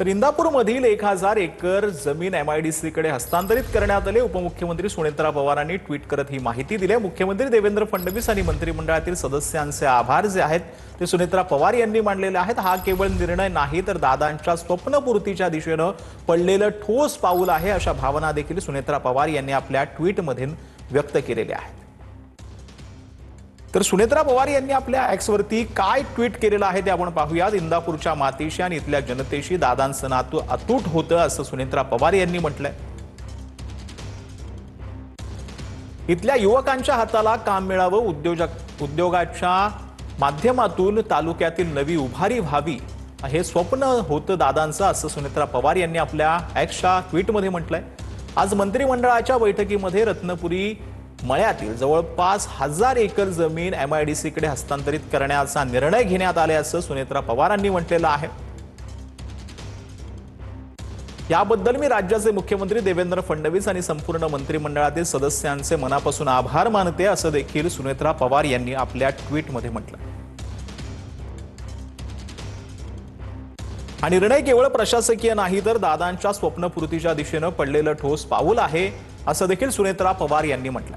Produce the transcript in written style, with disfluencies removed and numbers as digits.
तर इंदापूरमधील 1000 एकर जमीन एमआयडीसी कडे हस्तांतरित करण्यात आले। उपमुख्यमंत्री सुनेत्रा पवारांनी ट्विट करत ही माहिती दिली आहे। मुख्यमंत्री देवेंद्र फडणवीस आणि मंत्रिमंडळातील सदस्यांचे आभार जे आहेत ते सुनेत्रा पवार यांनी मानलेले आहेत। हा केवळ निर्णय नाही तर दादांच्या स्वप्नपूर्तीच्या दिशेने पडलेलं ठोस पाऊल आहे, अशा भावना देखील सुनेत्रा पवार यांनी आपल्या ट्विटमध्ये व्यक्त केलेल्या आहेत। तर सुनेत्रा पवार यांनी आपल्या एक्स वरती काय ट्विट केलेलं आहे ते आपण पाहूयात। इंदापूरच्या मातीशी आणि इथल्या जनतेशी दादांचं नातं अतूट होतं, असं सुनेत्रा पवार यांनी म्हटलंय। इथल्या युवकांच्या हाताला काम मिळावं, उद्योगाच्या माध्यमातून तालुक्यातील नवी उभारी व्हावी, हे स्वप्न होतं दादांचं, असं सुनेत्रा पवार यांनी आपल्या एक्सच्या ट्विटमध्ये म्हटलंय। आज मंत्रिमंडळाच्या बैठकीमध्ये रत्नपुरी मळ्यातील जवळपास 1000 एकर जमीन एमआयडीसी कडे हस्तांतरित करण्याचा निर्णय घेण्यात आल्याचं सुनेत्रा पवारांनी म्हटलेलं आहे। याबद्दल मी राज्याचे मुख्यमंत्री देवेंद्र फडणवीस आणि संपूर्ण मंत्रिमंडळातील सदस्यांचे मनापासून आभार मानते, असं देखील सुनेत्रा पवार यांनी आपल्या ट्विटमध्ये म्हटलं। हा निर्णय केवळ प्रशासकीय नाही तर दादांच्या स्वप्नपूर्तीच्या दिशेने पडलेलं ठोस पाऊल आहे, असं देखील सुनेत्रा पवार यांनी म्हटलं।